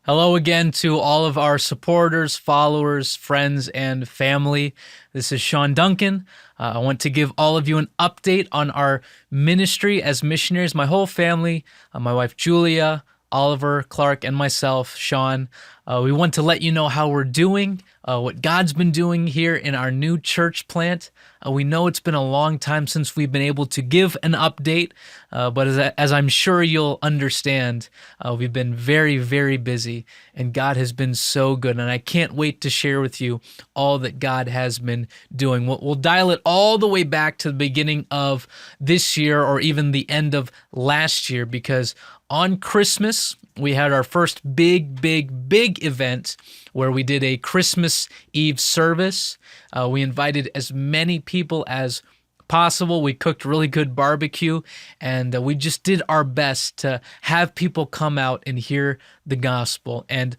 Hello again to all of our supporters, followers, friends, and family. This is Sean Duncan. I want to give all of you an update on our ministry as missionaries. My whole family, my wife Julia, Oliver, Clark, and myself, Sean. We want to let you know how we're doing, what God's been doing here in our new church plant. We know it's been a long time since we've been able to give an update, but as I'm sure you'll understand, we've been very, very busy, and God has been so good, and I can't wait to share with you all that God has been doing. We'll dial it all the way back to the beginning of this year or even the end of last year, because on Christmas, we had our first big event where we did a Christmas Eve service. We invited as many people as possible. We cooked really good barbecue, and we just did our best to have people come out and hear the gospel. And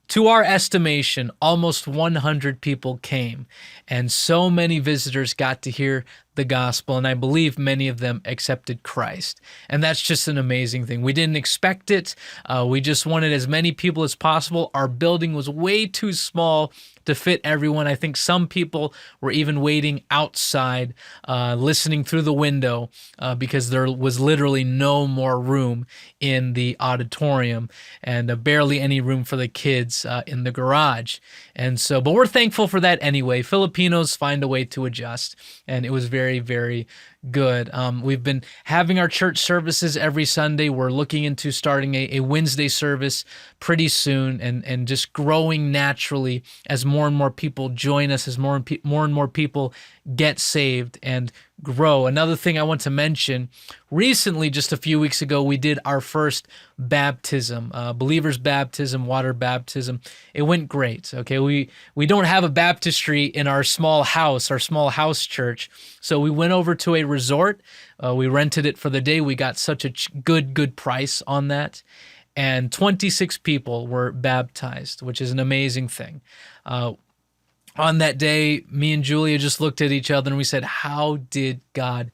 to our estimation, almost 100 people came, and so many visitors got to hear the gospel, and I believe many of them accepted Christ. And that's just an amazing thing. We didn't expect it. We just wanted as many people as possible. Our building was way too small to fit everyone. I think some people were even waiting outside, listening through the window, because there was literally no more room in the auditorium, and barely any room for the kids in the garage. And so, but we're thankful for that anyway. Filipinos find a way to adjust, and it was very good. We've been having our church services every Sunday. We're looking into starting a Wednesday service pretty soon, and just growing naturally as more and more people join us, as more and more people get saved and grow. Another thing I want to mention, recently, just a few weeks ago, we did our first baptism, believer's baptism, water baptism. It went great. Okay, we don't have a baptistry in our small house church, so we went over to a resort. We rented it for the day. We got such a good price on that, and 26 people were baptized, which is an amazing thing. On that day, me and Julia just looked at each other and we said, how did God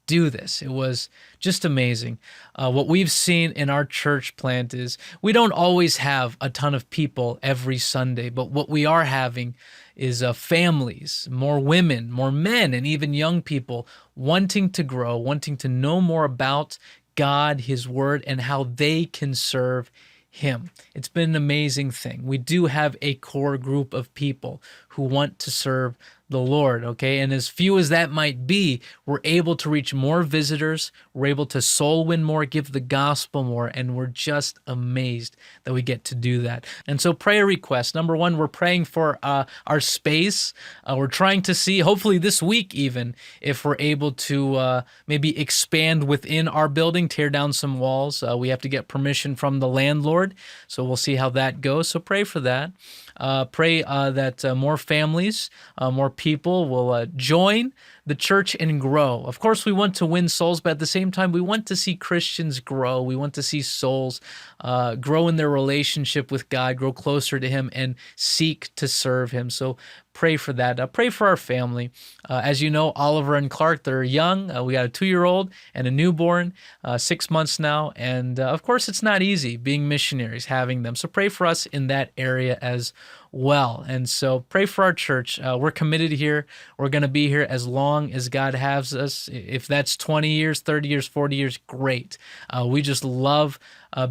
do this? It was just amazing. What we've seen in our church plant is we don't always have a ton of people every Sunday, but what we are having is families, more women, more men, and even young people wanting to grow, wanting to know more about God, His Word, and how they can serve Him. It's been an amazing thing. We do have a core group of people who want to serve the Lord, okay? And as few as that might be, we're able to reach more visitors, we're able to soul win more, give the gospel more, and we're just amazed that we get to do that. And so prayer requests. Number one, we're praying for our space. We're trying to see, hopefully this week even, if we're able to maybe expand within our building, tear down some walls. We have to get permission from the landlord, so we'll see how that goes. So pray for that. Pray that more families, more people will join the church and grow. Of course, we want to win souls, but at the same time, we want to see Christians grow. We want to see souls grow in their relationship with God, grow closer to Him, and seek to serve Him. So pray for that. Pray for our family. As you know, Oliver and Clark, they're young. We got a 2-year-old and a newborn, 6 months now. And of course, it's not easy being missionaries, having them. So pray for us in that area as well. And so pray for our church. We're committed here. We're going to be here as long as God has us. If that's 20 years, 30 years, 40 years, great. We just love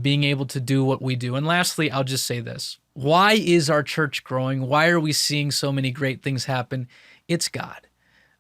being able to do what we do. And lastly, I'll just say this. Why is our church growing? Why are we seeing so many great things happen? It's God.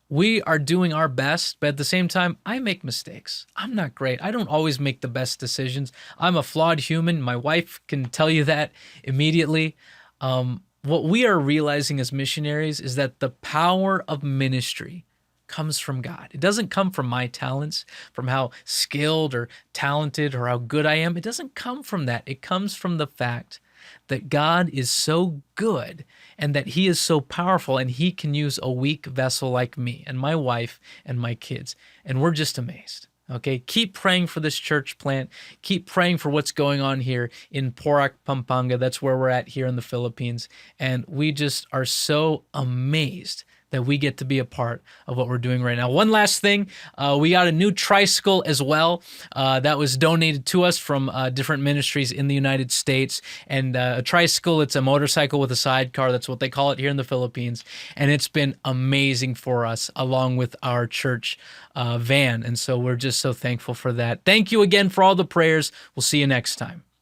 We are doing our best, but at the same time, I make mistakes. I'm not great. I don't always make the best decisions. I'm a flawed human. My wife can tell you that immediately. What we are realizing as missionaries is that the power of ministry comes from God. It doesn't come from my talents, from how skilled or talented or how good I am. It doesn't come from that. It comes from the fact that God is so good and that He is so powerful, and He can use a weak vessel like me and my wife and my kids. And we're just amazed. Okay, keep praying for this church plant. Keep praying for what's going on here in Porac, Pampanga. That's where we're at here in the Philippines. And we just are so amazed that we get to be a part of what we're doing right now. One last thing, we got a new tricycle as well that was donated to us from different ministries in the United States. And a tricycle, it's a motorcycle with a sidecar. That's what they call it here in the Philippines. And it's been amazing for us, along with our church van. And so we're just so thankful for that. Thank you again for all the prayers. We'll see you next time.